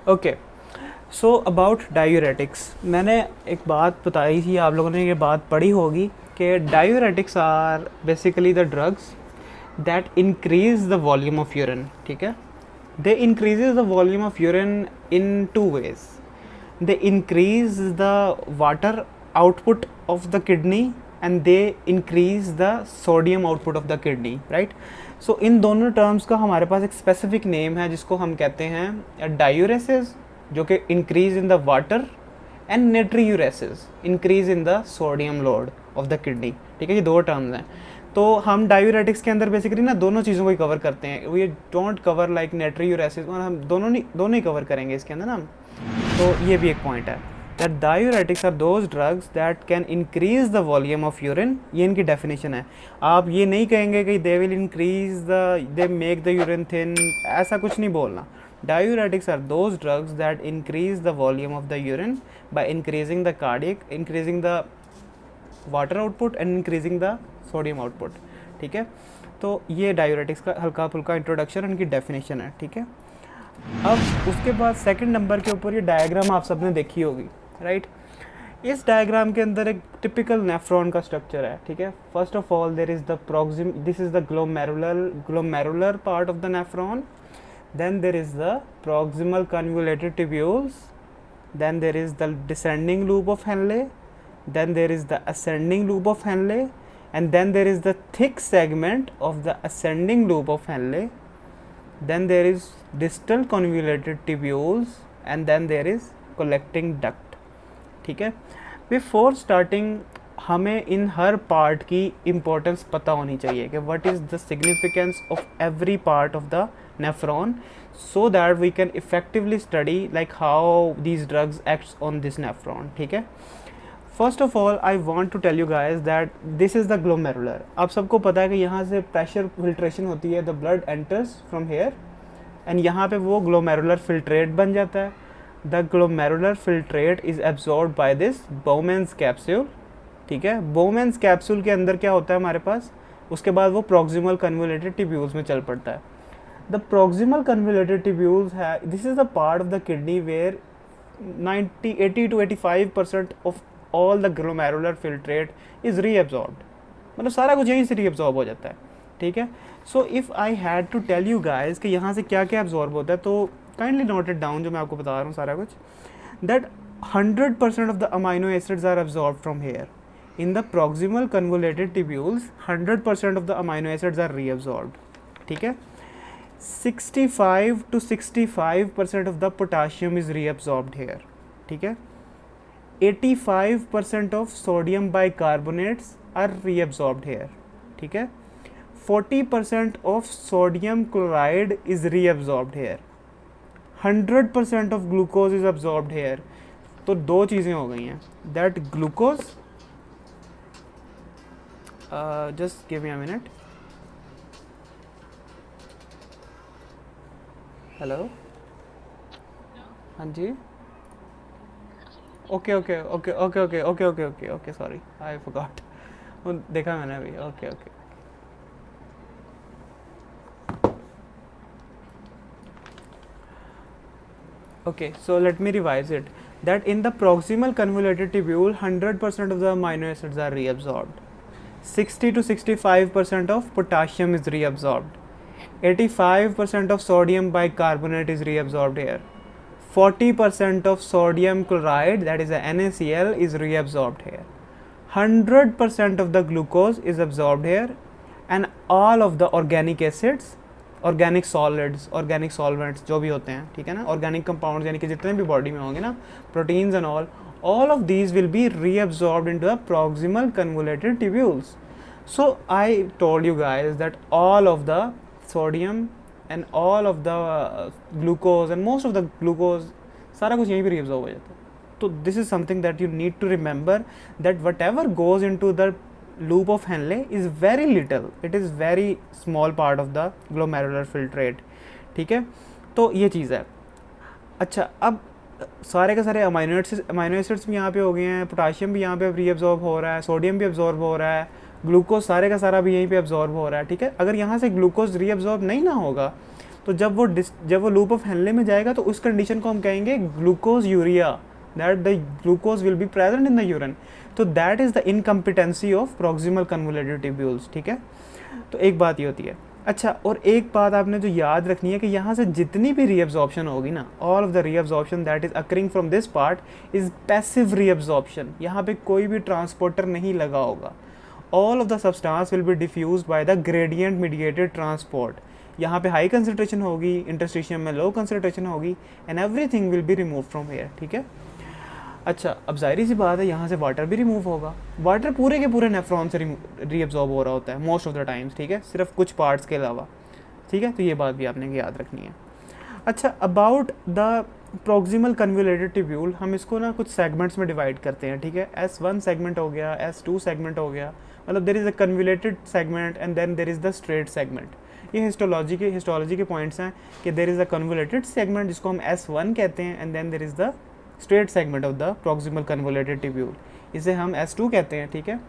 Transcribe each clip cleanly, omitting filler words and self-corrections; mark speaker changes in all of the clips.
Speaker 1: Okay, so about diuretics, मैंने एक बात बताई थी, आप लोगों ने ये बात पढ़ी होगी कि diuretics are basically the drugs that increase the volume of urine. ठीक है, they increases the volume of urine in two ways. They increase the water output of the kidney and they increase the sodium output of the kidney, right? So इन दोनों terms का हमारे पास एक specific name है जिसको हम कहते हैं diuresis, जो कि increase in the water, and natriuresis, increase in the sodium load of the kidney. ठीक है, ये दो टर्म्स हैं. तो हम डायूरेटिक्स के अंदर बेसिकली ना दोनों चीज़ों को ही कवर करते हैं. वी डोंट कवर लाइक नेट्रीयूरेसिस, और हम दोनों ही कवर करेंगे इसके अंदर ना. तो ये भी एक पॉइंट है that diuretics are those drugs that can increase the volume of urine. ये इनकी डेफिनेशन है. आप ये नहीं कहेंगे कि they will increase they make the urine thin, ऐसा कुछ नहीं बोलना. Diuretics are those drugs that increase the volume of the urine by increasing the increasing the water output and increasing the sodium output. ठीक है, तो ये diuretics का हल्का फुल्का इंट्रोडक्शन, उनकी डेफिनेशन है. ठीक है, अब उसके बाद सेकंड नंबर के ऊपर ये डायग्राम आप सबने देखी होगी, राइट? इस डायग्राम के अंदर एक टिपिकल नेफ्रॉन का स्ट्रक्चर है. ठीक है, first of all there is the this is the glomerular part of the nephron. Then there is the proximal convoluted tubules, then there is the descending loop of Henle, then there is the ascending loop of Henle, and then there is the thick segment of the ascending loop of Henle, then there is distal convoluted tubules, and then there is collecting duct. ठीक है, before starting हमें इन हर part की importance पता होनी चाहिए कि what is the significance of every part of the nephron, so that we can effectively study like how these drugs acts on this nephron. ठीक है, first of all I want to tell you guys that this is the glomerular. आप सबको पता है कि यहाँ से pressure filtration होती है, the blood enters from here and यहाँ पे वो glomerular filtrate बन जाता है. the glomerular filtrate is absorbed by this Bowman's capsule. ठीक है, Bowman's capsule के अंदर क्या होता है हमारे पास, उसके बाद वो proximal convoluted tubules में चल पड़ता है. The proximal convoluted tubules this is the part of the kidney where 80 to 85% of all the glomerular filtrate is reabsorbed. मतलब सारा कुछ यहीं से reabsorb हो जाता है. ठीक है, so if I had to tell you guys कि यहाँ से क्या क्या absorb होता है, तो kindly note it down जो मैं आपको बता रहा हूँ सारा कुछ, that 100% of the amino acids are absorbed from here. In the proximal convoluted tubules 100% of the amino acids are reabsorbed. ठीक है, 65 to 65% of the potassium is reabsorbed here. ठीक है, 85% of sodium bicarbonates are reabsorbed here. ठीक है, 40% of sodium chloride is reabsorbed here. 100% of glucose is absorbed here. तो दो चीज़ें हो गई हैं, that glucose, just give me a minute. Hello, हाँ जी, okay okay okay okay okay okay okay okay okay sorry I forgot, वो देखा मैंने अभी. Okay okay okay, so let me revise it that in the proximal convoluted tubule 100% of the amino acids are reabsorbed, 60 to 65% of potassium is reabsorbed, 85% of sodium bicarbonate is reabsorbed here, 40% of sodium chloride, that is a NaCl, is reabsorbed here, 100% of the glucose is absorbed here, and all of the organic acids, organic solids, organic solvents जो भी होते हैं, ठीक है ना, organic compounds यानी कि जितने भी बॉडी में होंगे ना, proteins and all of these will be reabsorbed into the proximal convoluted tubules. So I told you guys that all of the sodium and all of the glucose and most of the glucose, सारा कुछ यहीं पर reabsorb हो जाता है. तो this is something that you need to remember, that whatever goes into the loop of Henle is very little, it is very small part of the glomerular filtrate. ठीक है, तो ये चीज़ है. अच्छा, अब सारे के सारे अमाइनो एसिड्स भी यहाँ पे हो गए हैं, पोटाशियम भी यहाँ पे रीअब्जॉर्ब हो रहा है, सोडियम भी अब्जॉर्ब हो रहा है, ग्लूकोज सारे का सारा भी यहीं पे अब्जॉर्ब हो रहा है. ठीक है, अगर यहाँ से ग्लूकोज रीअब्जॉर्ब नहीं ना होगा तो जब वो लूप ऑफ हेनले में जाएगा तो उस कंडीशन को हम कहेंगे glucosuria, that the glucose will be present in the urine. तो that is the incompetency of proximal convoluted tubules, ठीक है। तो एक बात ये होती है। अच्छा, और एक बात आपने जो याद रखनी है कि यहाँ से जितनी भी रीअब्जॉर्प्शन होगी ना, all of the reabsorption that is occurring from this part is passive reabsorption. यहाँ पे कोई भी ट्रांसपोर्टर नहीं लगा होगा। All of the substance will be diffused by the gradient mediated transport. यहाँ पे हाई कंसंट्रेशन होगी, इंटरस्टिशियम में लो कंसंट्रेशन होगी, and everything will be remove from here, ठीक है। अच्छा, अब जाहिर सी बात है यहाँ से वाटर भी रिमूव होगा। वाटर पूरे के पूरे नेफ्रॉन से रीअब्जॉर्ब हो रहा होता है मोस्ट ऑफ द टाइम्स, ठीक है, सिर्फ कुछ पार्ट्स के अलावा, ठीक है। तो ये बात भी आपने याद रखनी है। अच्छा, about the proximal convoluted tubule, हम इसको ना कुछ सेगमेंट्स में डिवाइड करते हैं, ठीक है। S1 सेगमेंट हो गया, S2 सेगमेंट हो गया, मतलब there is a convoluted segment and then there is the straight segment. ये हिस्टोलॉजी के पॉइंट्स हैं कि there is a convoluted segment जिसको हम S1 कहते हैं, and then there is the straight segment of the proximal convoluted tubule, इसे हम S2 कहते हैं, ठीक है।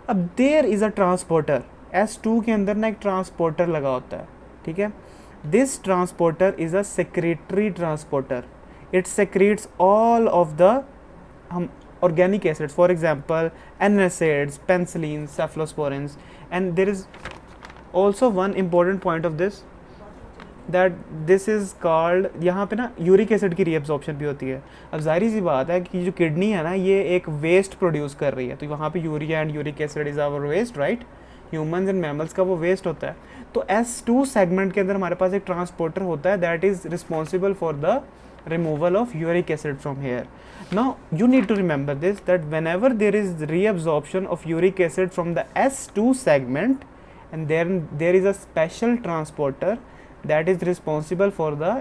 Speaker 1: अब there is a transporter, S2 के अंदर ना एक ट्रांसपोर्टर लगा होता है, ठीक है। This transporter is a secretary transporter, it secrets all of the हम organic acids, for example NSAIDs, penicillins, cephalosporins, and there is also one important point of this that this is called, यहाँ पे ना uric acid की reabsorption भी होती है। अब जाहिर सी बात है कि जो किडनी है ना ये एक वेस्ट प्रोड्यूस कर रही है, तो वहाँ पे urea and uric acid is our waste, right. Humans and mammals का वो वेस्ट होता है। तो S2 सेगमेंट के अंदर हमारे पास एक ट्रांसपोर्टर होता है that is responsible for the removal of uric acid from here. Now you need to remember this, that whenever there is reabsorption of uric acid from the S2 segment, and then there is a special transporter that is responsible for the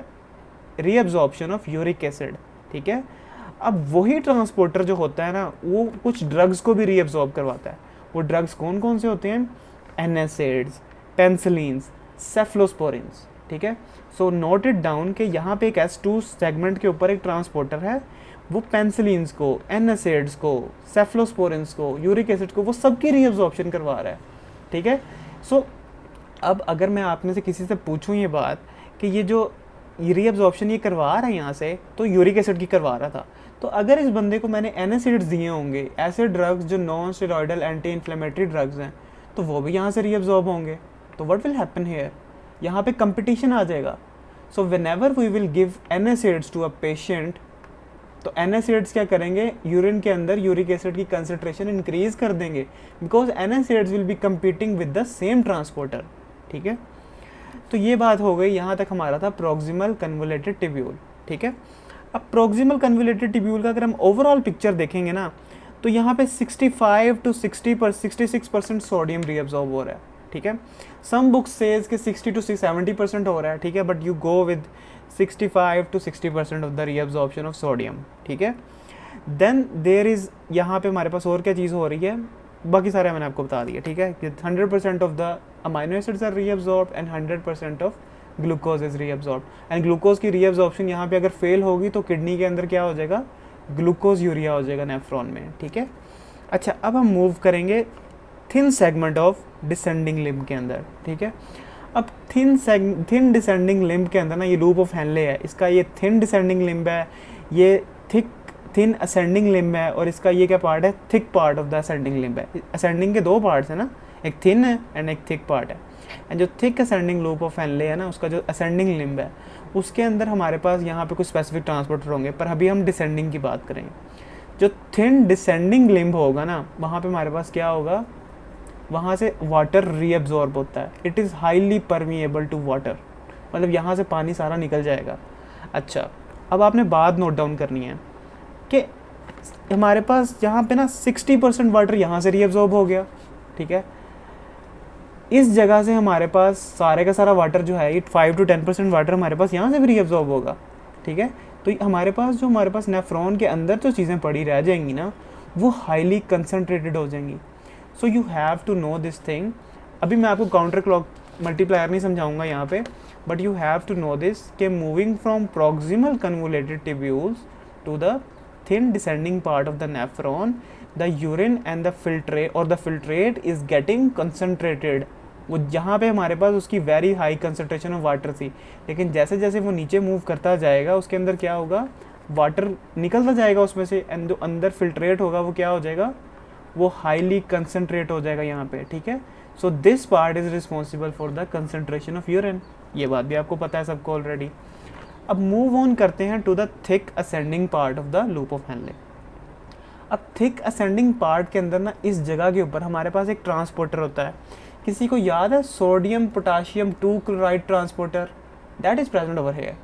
Speaker 1: reabsorption of uric acid, ठीक है। अब वही transporter जो होता है ना वो कुछ ड्रग्स को भी रीअब्जॉर्ब करवाता है। वो ड्रग्स कौन कौन से होते हैं? NSAIDs, पेंसिलिन्स, सेफ्लोस्पोरिन्स, ठीक है। सो नोट इट डाउन कि यहाँ पे एक S2 सेगमेंट के ऊपर एक ट्रांसपोर्टर है, वो पेंसिलिन्स को, NSAIDs को, सेफ्लोस्पोरिन्स को, यूरिक एसिड को, वो सबकी रीअब्जॉर्प्शन करवा रहा है, ठीक है। सो अब अगर मैं आप में से किसी से पूछूं ये बात कि ये जो रीअब्जॉर्प्शन ये करवा रहा है यहाँ से, तो यूरिक एसिड की करवा रहा था, तो अगर इस बंदे को मैंने NSAIDs दिए होंगे, ऐसे ड्रग्स जो non steroidal anti inflammatory drugs हैं, तो वो भी यहाँ से रीअब्जॉर्ब होंगे। तो व्हाट विल हैपन हियर? यहाँ पे कंपटीशन आ जाएगा। So whenever we will give NSAIDs to a patient, तो NSAIDs क्या करेंगे? यूरिन के अंदर यूरिक एसिड की कंसंट्रेशन इंक्रीज कर देंगे, because NSAIDs will be competing with the same transporter, ठीक है। तो ये बात हो गई, यहाँ तक हमारा था प्रॉक्सिमल कन्वोल्यूटेड ट्यूब्यूल, ठीक है। अब प्रॉक्सिमल कन्वोल्यूटेड ट्यूब्यूल का अगर हम ओवरऑल पिक्चर देखेंगे ना, तो यहाँ पे 65 to 66% सोडियम रीअब्जॉर्ब हो रहा है, ठीक है। सम बुक्स सेज के 60 to 70% हो रहा है, ठीक है, but you go with 65 to 60% of the reabsorption of sodium, ठीक है। देन देयर इज़, यहाँ पे हमारे पास और क्या चीज़ हो रही है, बाकी सारे मैंने आपको बता दिया, ठीक है। 100% of the amino acids are reabsorbed and 100% of glucose is reabsorbed. And glucose की रीअब्जॉर्प्शन यहाँ पे अगर फेल होगी तो किडनी के अंदर क्या हो जाएगा? ग्लूकोज यूरिया हो जाएगा नेफ्रॉन में, ठीक है। अच्छा, अब हम मूव करेंगे thin segment of descending limb के अंदर, ठीक है। अब थिन डिसेंडिंग लिम्ब के अंदर ना ये लूप ऑफ हेनले है, इसका ये थिन डिसेंडिंग लिम्ब है, ये थिन असेंडिंग लिम्ब है, और इसका ये क्या पार्ट है? Thick part of the ascending limb है। असेंडिंग के दो पार्ट्स हैं ना, एक थिन है एंड एक थिक पार्ट है। एंड जो thick ascending loop of Henley है ना, उसका जो असेंडिंग लिम्ब है, उसके अंदर हमारे पास यहाँ पे कुछ स्पेसिफिक ट्रांसपोर्टर होंगे, पर अभी हम डिसेंडिंग की बात करेंगे। जो थिन डिसेंडिंग लिम्ब होगा ना, वहाँ पे हमारे पास क्या होगा? वहाँ से वाटर रीअब्जॉर्ब होता है। It is highly permeable to water, मतलब यहाँ से पानी सारा निकल जाएगा। अच्छा, अब आपने बात नोट डाउन करनी है कि हमारे पास यहाँ पे ना 60% वाटर यहाँ से रीअब्जॉर्ब हो गया, ठीक है। इस जगह से हमारे पास सारे का सारा वाटर जो है, 5 to 10% वाटर हमारे पास यहाँ से भी रीअब्जॉर्ब होगा, ठीक है। तो हमारे पास नेफ्रॉन के अंदर जो चीज़ें पड़ी रह जाएंगी ना, वो हाईली कंसनट्रेटेड हो जाएंगी। So you have to know this thing. अभी मैं आपको काउंटर क्लॉक मल्टीप्लायर नहीं समझाऊंगा यहाँ पे, but you have to know this कि moving from proximal convoluted tubules to the thin descending part of the nephron, the urine and the filtrate is getting concentrated, वो जहाँ पे हमारे पास उसकी very high concentration of water थी, लेकिन जैसे जैसे वो नीचे मूव करता जाएगा उसके अंदर क्या होगा, वाटर निकलता जाएगा उसमें से, एंड जो अंदर फिल्ट्रेट होगा वो क्या हो जाएगा, वो हाईली कंसनट्रेट हो जाएगा यहाँ पे, ठीक है। So this part is responsible for the concentration of urine, ये बात भी आपको पता है सबको ऑलरेडी। अब मूव ऑन करते हैं to the thick ascending part of the loop of Henle. अब थिक असेंडिंग पार्ट के अंदर ना इस जगह के ऊपर हमारे पास एक ट्रांसपोर्टर होता है, किसी को याद है sodium potassium 2 chloride transporter, that is present over here,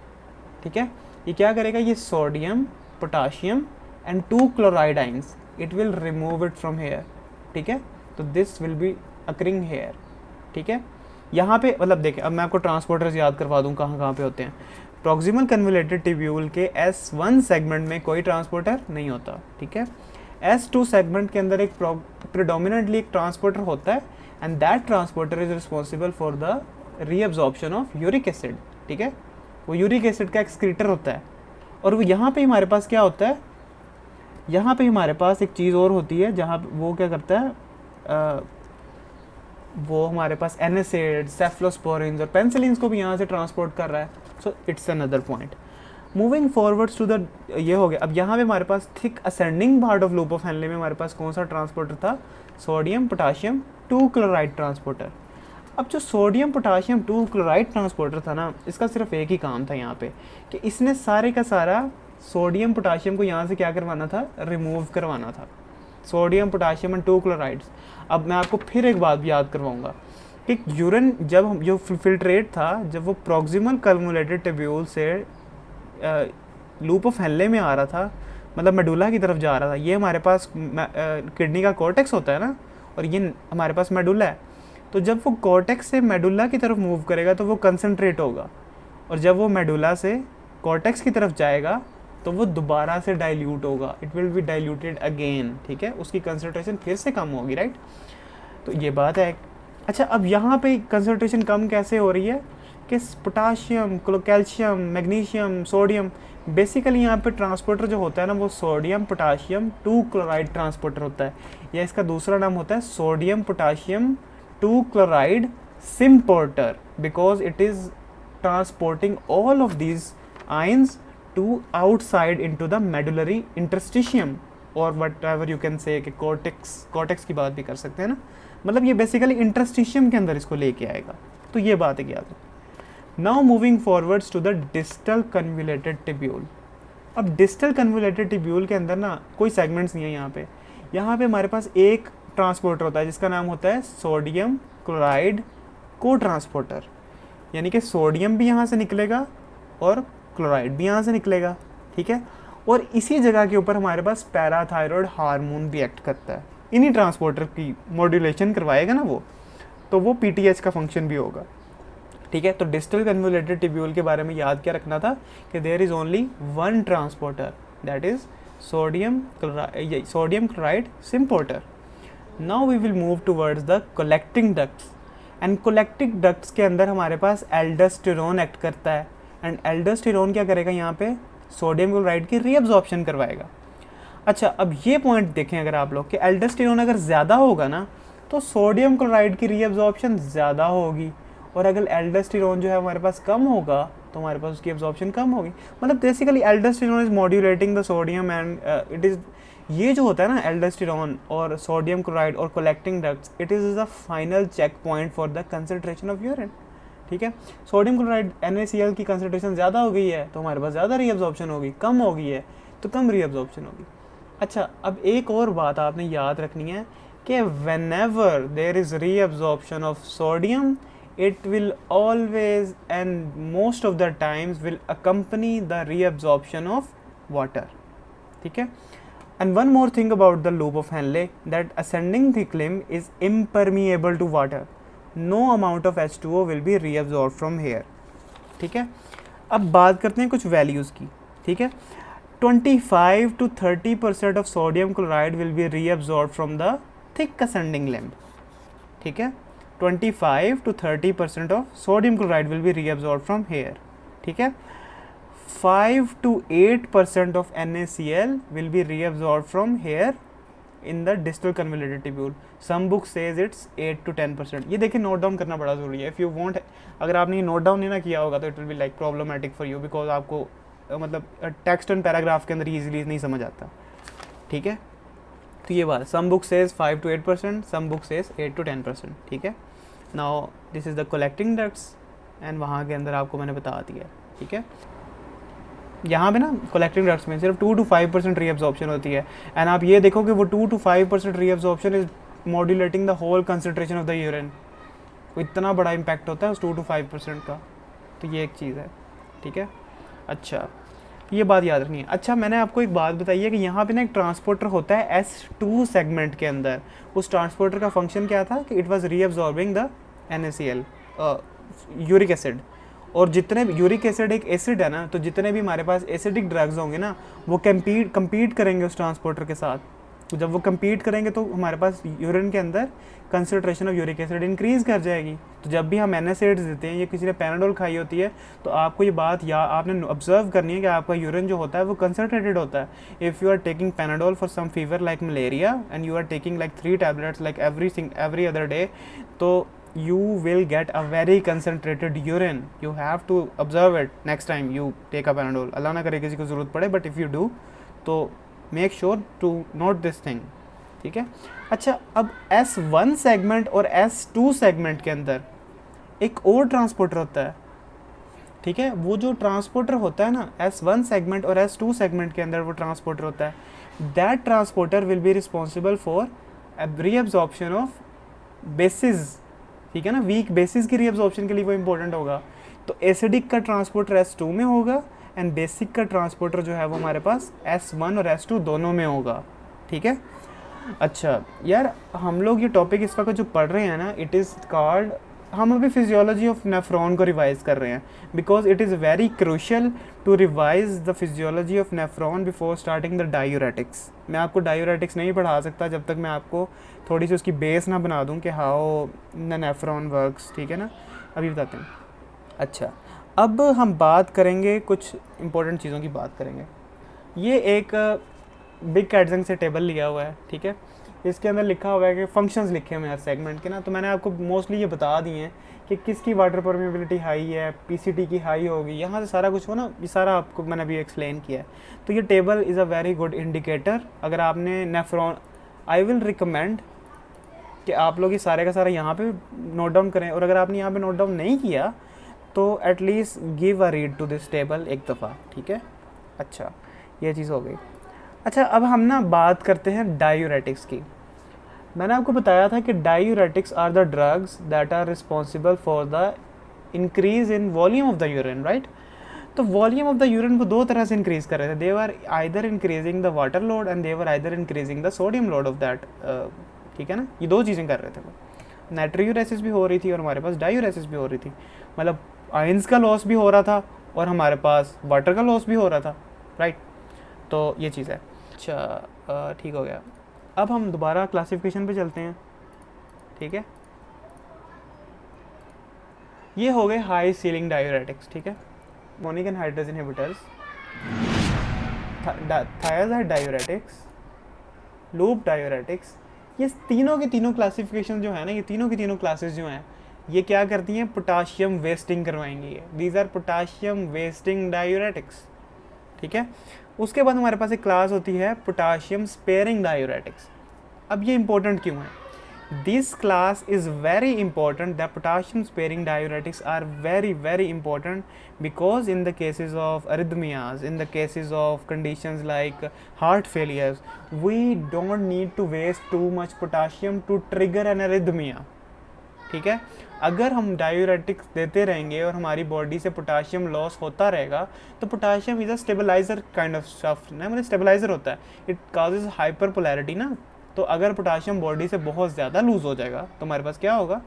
Speaker 1: ठीक है। ये क्या करेगा, ये sodium potassium and 2 chloride ions it will remove it from here, ठीक है। तो this will be occurring here, ठीक है। यहाँ पे मतलब देखिए, अब मैं आपको ट्रांसपोर्टर्स याद करवा दूँ कहाँ कहाँ पे होते हैं। प्रॉक्सिमल कन्वोल्यूटेड ट्यूब्यूल के S1 सेगमेंट में कोई ट्रांसपोर्टर नहीं होता, ठीक है। S2 सेगमेंट के अंदर एक प्रिडोमिनेंटली एक ट्रांसपोर्टर होता है, and that transporter is responsible for the reabsorption of uric acid, ठीक है। वो यूरिक एसिड का एक्सक्रीटर होता है। और वो यहाँ पे हमारे पास क्या होता है, यहाँ पे हमारे पास एक चीज़ और होती है जहाँ वो क्या करता है, वो हमारे पास NSAID, सेफ्लोस्पोरिन्स और पेंसिलिन्स को भी यहाँ से ट्रांसपोर्ट कर रहा है। So it's another point. Moving forwards to the, ये हो गया। अब यहाँ पे हमारे पास thick ascending part of loop of Henle में हमारे पास कौन सा ट्रांसपोर्टर था, सोडियम पोटाशियम 2 क्लोराइड ट्रांसपोर्टर। अब जो सोडियम पोटाशियम 2 क्लोराइड ट्रांसपोर्टर था ना, इसका सिर्फ एक ही काम था यहाँ पे कि इसने सारे का सारा सोडियम पोटाशियम को यहाँ से क्या करवाना था, रिमूव करवाना था, सोडियम पोटाशियम एंड 2 क्लोराइड्स। अब मैं आपको फिर एक बात भी याद करवाऊंगा कि यूरिन जब हम जो फिल्ट्रेट था, जब वो प्रॉक्सिमल कन्वोल्यूटेड ट्यूब्यूल से लूप ऑफ हेनले में आ रहा था, मतलब मेडुला की तरफ जा रहा था, ये हमारे पास किडनी का कॉर्टेक्स होता है ना, और ये हमारे पास मेडुला है। तो जब वो कॉर्टेक्स से मेडुला की तरफ मूव करेगा तो वो कंसनट्रेट होगा, और जब वो मेडुला से कॉर्टेक्स की तरफ जाएगा तो वो दोबारा से डाइल्यूट होगा, it will be diluted again, ठीक है। उसकी कंसनट्रेशन फिर से कम होगी, राइट। तो ये बात है। अच्छा, अब यहाँ पे कंसनट्रेशन कम कैसे हो रही है कि potassium, calcium, magnesium, sodium, basically यहाँ पे ट्रांसपोर्टर जो होता है ना, वो सोडियम पोटाशियम 2 क्लोराइड ट्रांसपोर्टर होता है, या इसका दूसरा नाम होता है sodium potassium 2 chloride symporter, because it is transporting all of these ions to outside into the medullary interstitium or whatever you can say कि cortex की बात भी कर सकते हैं ना, मतलब ये बेसिकली इंटरस्टिशियम के अंदर इसको लेके आएगा। तो ये बात है याद। Now moving forwards to the distal convoluted tubule. अब डिस्टल कन्वोल्यूटेड ट्यूब्यूल के अंदर ना कोई सेगमेंट्स नहीं है यहाँ पे हमारे पास एक ट्रांसपोर्टर होता है जिसका नाम होता है सोडियम क्लोराइड को ट्रांसपोर्टर, यानी कि सोडियम भी यहाँ से निकलेगा और क्लोराइड भी यहाँ से निकलेगा, ठीक है। और इसी जगह के ऊपर हमारे पास पैराथायरॉयड हार्मोन भी एक्ट करता है, इन्हीं ट्रांसपोर्टर की मॉड्यूलेशन करवाएगा ना वो, तो वो PTH का फंक्शन भी होगा, ठीक है। तो डिस्टल कन्वोल्यूटेड ट्यूब्यूल के बारे में याद क्या रखना था कि there is only one transporter, that is sodium chloride symporter. Now we will move towards the collecting ducts, and collecting ducts के अंदर हमारे पास एल्डोस्टेरोन एक्ट करता है, एंड एल्डोस्टेरोन क्या करेगा, यहाँ पे सोडियम क्लोराइड की रीअब्जॉर्प्शन करवाएगा। अच्छा, अब ये पॉइंट देखें अगर आप लोग कि एल्डोस्टेरोन अगर ज़्यादा होगा ना तो सोडियम क्लोराइड की रीअब्जॉर्प्शन ज़्यादा होगी, और अगर एल्डोस्टेरोन जो है हमारे पास कम होगा तो हमारे पास उसकी एब्जॉर्प्शन कम होगी। मतलब basically aldosterone is modulating the sodium and it is, ये जो होता है ना एल्डोस्टेरोन और सोडियम क्लोराइड और collecting ducts, it is the final checkpoint for the concentration of urine, ठीक है। सोडियम क्लोराइड NaCl की कंसनट्रेशन ज़्यादा हो गई है तो हमारे पास ज़्यादा रीअब्जॉर्प्शन होगी, कम हो गई है तो कम रीअब्जॉर्प्शन होगी। अच्छा, अब एक और बात आपने याद रखनी है कि whenever there is reabsorption of sodium, it will always and most of the times will accompany the reabsorption of water, ठीक है। And one more thing about the loop of Henle, that ascending thick limb is impermeable to water. No amount of H2O will be reabsorbed from here, ठीक है। अब बात करते हैं कुछ values की, ठीक है। 25 to 30% of sodium chloride will be reabsorbed from the thick ascending limb, ठीक है। 25 to 30% of sodium chloride will be reabsorbed from here, ठीक है। 5 to 8% of NaCl will be reabsorbed from here in the distal convoluted tubule, some book says it's 8 to 10%। ये देखिए note down करना बड़ा ज़रूरी है। इफ़ यू वांट, अगर आपने ये नोट डाउन नहीं ना किया होगा तो it will be like problematic for you, because आपको मतलब टेक्स्ट एंड पैराग्राफ के अंदर ईजिली नहीं समझ आता, ठीक है। तो ये बात, some book says 5 to 8%, some book says 8 to 10%, ठीक है। Now this is the collecting ducts, and वहाँ के अंदर आपको मैंने बता दिया, ठीक है। यहाँ पे ना कलेक्टिंग डक्ट्स में सिर्फ 2 to 5% रीअब्जॉर्प्शन होती है, एंड आप ये देखो कि वो 2 to 5% reabsorption is modulating the whole concentration of the urine. इतना बड़ा इम्पैक्ट होता है उस 2 to 5% का, तो ये एक चीज़ है, ठीक है। अच्छा, ये बात याद रखनी है। अच्छा, मैंने आपको एक बात बताई है कि यहाँ पे ना एक ट्रांसपोर्टर होता है S2 सेगमेंट के अंदर। उस ट्रांसपोर्टर का फंक्शन क्या था कि it was reabsorbing the NaCl, uric acid. और जितने यूरिक एसिड एक एसिड है ना, तो जितने भी हमारे पास एसिडिक ड्रग्स होंगे ना, वो कम्पीट करेंगे उस ट्रांसपोर्टर के साथ। तो जब वो कम्पीट करेंगे तो हमारे पास यूरिन के अंदर concentration of uric acid increase कर जाएगी। तो जब भी हम NSAIDs देते हैं, या किसी ने पैनाडोल खाई होती है, तो आपको ये बात या आपने ऑब्जर्व करनी है कि आपका यूरिन जो होता है वो कंसनट्रेटेड होता है। If you are taking Panadol for some fever like malaria and you are taking like 3 tablets like every other day, तो you will get a very concentrated urine. You have to observe it next time you take a Panadol. अल्लाह ना करे किसी को ज़रूरत पड़े, but if you do, तो make sure to note this thing, ठीक है। अच्छा, अब S1 सेगमेंट और S2 सेगमेंट के अंदर एक और ट्रांसपोर्टर होता है, ठीक है। वो जो ट्रांसपोर्टर होता है ना S1 सेगमेंट और S2 सेगमेंट के अंदर वो ट्रांसपोर्टर होता है, that transporter will be responsible for reabsorption of basis, ठीक है ना। वीक बेसिस की रीअब्जॉर्प्शन के लिए वो इंपॉर्टेंट होगा। तो एसिडिक का ट्रांसपोर्टर S2 में होगा, एंड बेसिक का ट्रांसपोर्टर जो है वो हमारे पास S1 और S2 दोनों में होगा, ठीक है। अच्छा यार, हम लोग ये टॉपिक इस वक्त जो पढ़ रहे हैं ना, इट इज़ कॉल्ड, हम अभी फिजियोलॉजी ऑफ नेफ्रॉन को रिवाइज कर रहे हैं, because it is very crucial to revise the physiology of nephron before starting the diuretics. मैं आपको डायूरेटिक्स नहीं पढ़ा सकता जब तक मैं आपको थोड़ी सी उसकी बेस ना बना दूं कि हाउ द नेफ्रॉन वर्क्स, ठीक है ना। अभी बताते हैं। अच्छा, अब हम बात करेंगे, कुछ इंपॉर्टेंट चीज़ों की बात करेंगे। ये एक बिग कैटजंग से टेबल लिया हुआ है, ठीक है। इसके अंदर लिखा हुआ है कि फंक्शंस लिखे हुए हैं सेगमेंट के ना, तो मैंने आपको मोस्टली ये बता दिए हैं कि किसकी वाटर परमेबिलिटी हाई है, PCT की हाई होगी, यहाँ से सारा कुछ हो ना, ये सारा आपको मैंने अभी एक्सप्लेन किया है। तो ये table is a very good indicator. अगर आपने नेफ्रॉन, आई विल रिकमेंड कि आप लोग ये सारे का सारा यहाँ पे नोट डाउन करें, और अगर आपने यहाँ पे नोट डाउन नहीं किया तो at least give a read to this table एक दफ़ा, ठीक है। अच्छा, ये चीज़ हो गई। अच्छा, अब हम ना बात करते हैं डायूरेटिक्स की। मैंने आपको बताया था कि diuretics are the drugs that are responsible for the increase in volume of the urine, right. तो वॉल्यूम ऑफ द यूरिन को दो तरह से इंक्रीज कर रहे थे। They were either increasing the water load and they were either increasing the sodium load of that, ठीक है ना। ये दो चीज़ें कर रहे थे वो, नाइट्रियूरेसिस भी हो रही थी और हमारे पास डायूरेसिस भी हो रही थी। मतलब आयंस का लॉस भी हो रहा था और हमारे पास वाटर का लॉस भी हो रहा था, राइट। तो ये चीज़ है। अच्छा, ठीक हो गया। अब हम दोबारा क्लासिफिकेशन पे चलते हैं, ठीक है। ये हो गए हाई सीलिंग डायूरेटिक्स, ठीक है। मोनिक anhydrase inhibitors, thiazide diuretics, loop diuretics. ये तीनों की तीनों क्लासिफिकेशन जो है ना, ये तीनों की तीनों क्लासेस जो हैं, ये क्या करती हैं, पोटाशियम वेस्टिंग करवाएंगी। ये these are potassium wasting diuretics, ठीक है। उसके बाद हमारे पास एक क्लास होती है पोटाशियम स्पेयरिंग डायूरेटिक्स। अब ये इंपॉर्टेंट क्यों है? This class is very important. The potassium sparing diuretics are very very important because in the cases of arrhythmias, in the cases of conditions like heart failures, we don't need to waste too much potassium to trigger an arrhythmia, ठीक है। अगर हम diuretics देते रहेंगे और हमारी body से potassium loss होता रहेगा, तो potassium is a stabiliser kind of stuff ना, मतलब स्टेबलाइजर होता है। इट काजेज हाइपर पोलैरिटी ना। तो अगर पोटाशियम बॉडी से बहुत ज़्यादा लूज़ हो जाएगा तो हमारे पास क्या होगा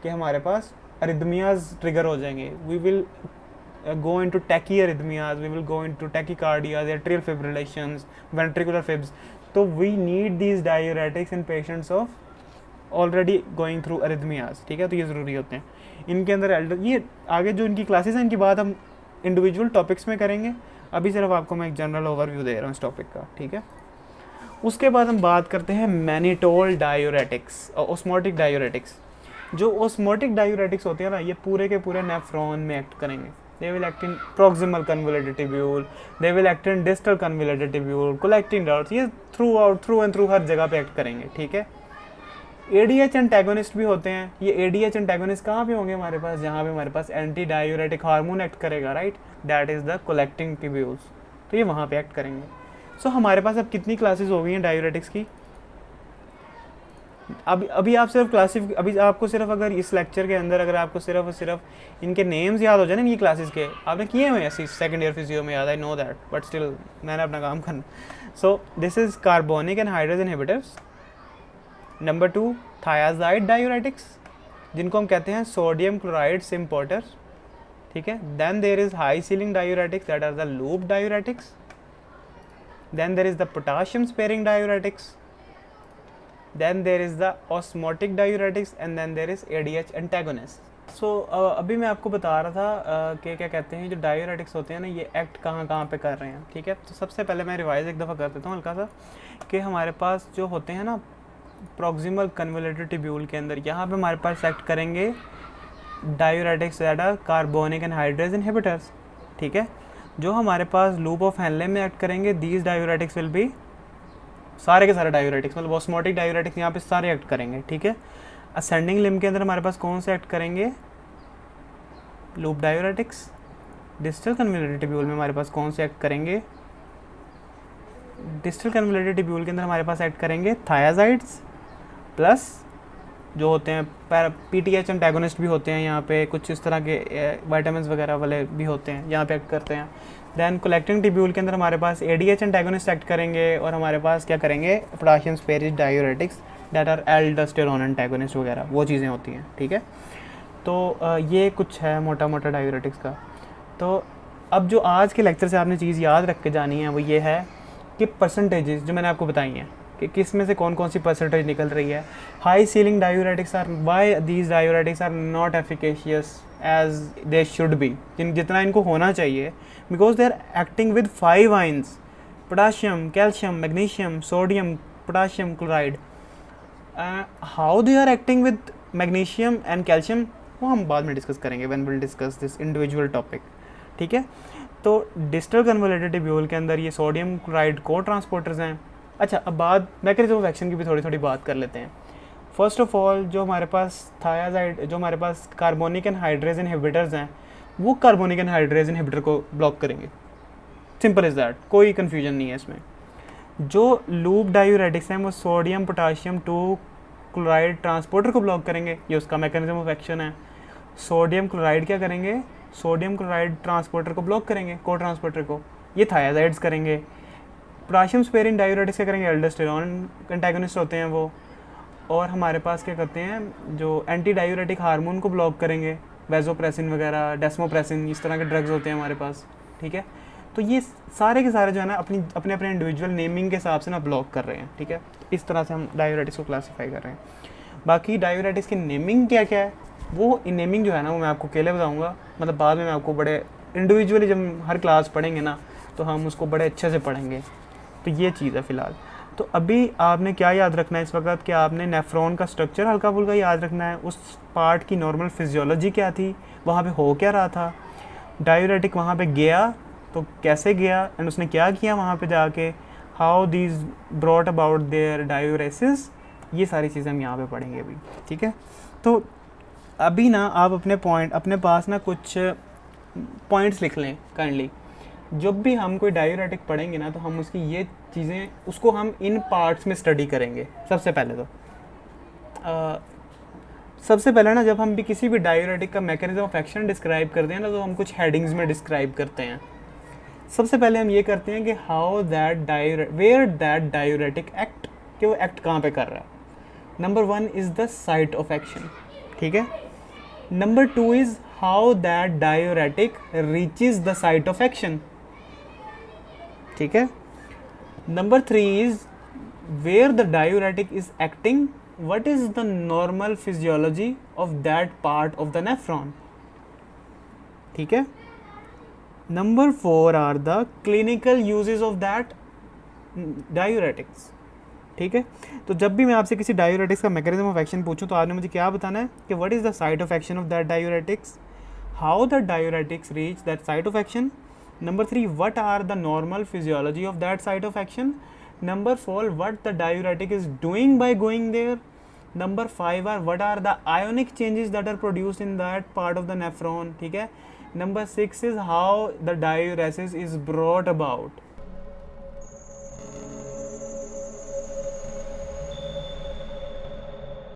Speaker 1: कि हमारे पास अरिथमियाज ट्रिगर हो जाएंगे। We will go into tachy arrhythmias, we will go into tachycardias, atrial fibrillations, ventricular fibs. तो we need these diuretics in patients of already going through arrhythmias, ठीक है। तो ये ज़रूरी होते हैं इनके अंदर। ये आगे जो इनकी क्लासेस हैं, इनकी बात हम इंडिविजुअल टॉपिक्स में करेंगे। अभी सिर्फ आपको मैं एक जनरल ओवरव्यू दे रहा हूँ इस टॉपिक का, ठीक है। उसके बाद हम बात करते हैं मैनिटोल डायूरेटिक्स और ऑस्मोटिक डायूरेटिक्स। जो ऑस्मोटिक डायूरेटिक्स होते हैं ना, ये पूरे के पूरे नेफ्रॉन में एक्ट करेंगे। They will act in proximal convoluted tubule, they will act in distal convoluted tubule, collecting ducts, ये थ्रू एंड थ्रू हर जगह पे एक्ट करेंगे, ठीक है। एडीएच एंटागोनिस्ट भी होते हैं। ये एडीएच एंटागोनिस्ट कहाँ पे होंगे हमारे पास, जहाँ पे हमारे पास एंटी डायूरेटिक हार्मोन एक्ट करेगा, right, that is the collecting tubules, तो ये वहाँ पे एक्ट करेंगे। सो हमारे पास अब कितनी क्लासेस हो गई हैं डायूरेटिक्स की। अभी आप सिर्फ क्लासिफ अभी आपको सिर्फ अगर इस लेक्चर के अंदर अगर आपको सिर्फ और सिर्फ इनके नेम्स याद हो जाए ना, ये क्लासेस के आपने किए हुए हैं सेकंड ईयर फिजियो में, याद, I know that, but still मैंने अपना काम करना। So this is carbonic and hydrogen inhibitors. Number 2 thiazide diuretics, जिनको हम कहते हैं सोडियम क्लोराइड सिम्पोर्टर्स, ठीक है। Then there is high ceiling diuretics, that are the loop diuretics. Then there is the potassium sparing diuretics, then there is the osmotic diuretics, and then there is ADH antagonist. So अभी मैं आपको बता रहा था कि क्या कहते हैं जो डायूरेटिक्स होते हैं ना, ये एक्ट कहाँ पे कर रहे हैं, ठीक है। तो सबसे पहले मैं रिवाइज एक दफ़ा कर देता हूँ हल्का सा, कि हमारे पास जो होते हैं ना प्रॉक्सिमल कन्वोल्यूटेड ट्यूब्यूल के अंदर, यहाँ पे हमारे पास एक्ट करेंगे diuretics that are carbonic and hydrogen inhibitors, ठीक है। जो हमारे पास लूप ऑफ हेनले में एक्ट करेंगे, दीज डायूरेटिक्स विल बी, सारे के सारे डायूरेटिक्स, मतलब ऑस्मोटिक डायूरेटिक्स यहाँ पे सारे एक्ट करेंगे, ठीक है। असेंडिंग लिम्ब के अंदर हमारे पास कौन से एक्ट करेंगे, loop diuretics. Distal convoluted tubule में हमारे पास कौन से एक्ट करेंगे, डिस्टल कन्वोल्यूटेड ट्यूब्यूल के अंदर हमारे पास एक्ट करेंगे थायाजाइड्स, प्लस जो होते हैं पीटीएच एंटागोनिस्ट भी होते हैं, यहाँ पे कुछ इस तरह के विटामिन्स वगैरह वाले भी होते हैं, यहाँ पे एक्ट करते हैं। दैन कलेक्टिंग ट्यूब्यूल के अंदर हमारे पास एडीएच एंटागोनिस्ट एक्ट करेंगे, और हमारे पास क्या करेंगे, potassium sparing diuretics that are aldosterone antagonist वगैरह, वो चीज़ें होती हैं, ठीक है। तो ये कुछ है मोटा मोटा डायूरेटिक्स का। तो अब जो आज के लेक्चर से आपने चीज़ याद रख के जानी है वो ये है कि परसेंटेजेस जो मैंने आपको बताई हैं कि किस में से कौन कौन सी परसेंटेज निकल रही है। High ceiling diuretics are, why these diuretics are not efficacious as they should be, जितना इनको होना चाहिए, because they are acting with 5 ions, potassium, calcium, magnesium, sodium, potassium chloride. How they are acting with magnesium and calcium वो हम बाद में discuss करेंगे when will discuss this individual topic, ठीक है। तो डिस्टल कन्वोल्यूटेड ट्यूब्यूल के अंदर ये सोडियम क्लोराइड को ट्रांसपोर्टर्स हैं। अच्छा, अब बात मैकेनिज्म ऑफ एक्शन की भी थोड़ी बात कर लेते हैं। फर्स्ट ऑफ ऑल जो हमारे पास थायाजाइड, जो हमारे पास कार्बोनिक एंड हाइड्रोजन इनहिबिटर्स हैं, वो कार्बोनिक एंड हाइड्रोजन इनहिबिटर को ब्लॉक करेंगे, सिंपल इज़ दैट, कोई कन्फ्यूजन नहीं है इसमें। जो लूप डायूरेटिक्स हैं वो सोडियम पोटाशियम 2 क्लोराइड ट्रांसपोर्टर को ब्लॉक करेंगे, ये उसका मैकेनिज्म ऑफ एक्शन है। सोडियम क्लोराइड क्या करेंगे, सोडियम क्लोराइड ट्रांसपोर्टर को ब्लॉक करेंगे, को ट्रांसपोर्टर को, ये थायाजाइड्स करेंगे। पोटाशियम स्पेरिंग डायूरेटिक्स क्या करेंगे, एल्डोस्टेरोन एंटागोनिस्ट होते हैं वो। और हमारे पास क्या करते हैं, जो एंटी डायूरेटिक हार्मोन को ब्लॉक करेंगे, वेजोप्रेसिन वगैरह, डेस्मोप्रेसिन, इस तरह के ड्रग्स होते हैं हमारे पास, ठीक है। तो ये सारे के सारे जो है ना अपने अपने इंडिविजुअल नेमिंग के हिसाब से ना ब्लॉक कर रहे हैं, ठीक है। इस तरह से हम डायूरेटिक्स को क्लासीफाई कर रहे हैं। बाकी डायूरेटिक्स की नेमिंग क्या क्या है, वो नेमिंग जो है ना वो मैं आपको अकेले बताऊँगा, मतलब बाद में मैं आपको बड़े इंडिविजुअली जब हर क्लास पढ़ेंगे ना तो हम उसको बड़े अच्छे से पढ़ेंगे। तो ये चीज़ है फ़िलहाल। तो अभी आपने क्या याद रखना है इस वक्त, कि आपने नेफ्रॉन का स्ट्रक्चर हल्का फुल्का याद रखना है, उस पार्ट की नॉर्मल फिजियोलॉजी क्या थी, वहाँ पे हो क्या रहा था, डायूरेटिक वहाँ पे गया तो कैसे गया एंड उसने क्या किया वहाँ पे जाके, how these brought about their diuresis, ये सारी चीज़ें हम यहाँ पे पढ़ेंगे अभी, ठीक है। तो अभी ना आप अपने पास ना कुछ पॉइंट्स लिख लें काइंडली। जब भी हम कोई डायूरेटिक पढ़ेंगे ना तो हम उसकी ये चीज़ें, उसको हम इन पार्ट्स में स्टडी करेंगे। सबसे पहले तो सबसे पहले ना जब हम भी किसी भी डायूरेटिक का मैकेनिज्म ऑफ एक्शन डिस्क्राइब करते हैं ना तो हम कुछ हेडिंग्स में डिस्क्राइब करते हैं। सबसे पहले हम ये करते हैं कि how that where that diuretic act, कि वो एक्ट कहाँ पे कर रहा है। Number 1 is the site of action, ठीक है। Number 2 is how that diuretic reaches the site of action, ठीक है। Number 3 is where the diuretic is acting, what is the normal physiology of that part of the nephron, ठीक है। Number 4 are the clinical uses of that diuretics, ठीक है। तो जब भी मैं आपसे किसी डायूरेटिक्स का मैकेनिज्म ऑफ एक्शन पूछूं तो आपने मुझे क्या बताना है कि what is the site of action of that diuretics, how the diuretics reach that site of action, number 3 what are the normal physiology of that site of action, number 4 what the diuretic is doing by going there, number 5 are what are the ionic changes that are produced in that part of the nephron, ठीक है। number 6 is how the diuresis is brought about।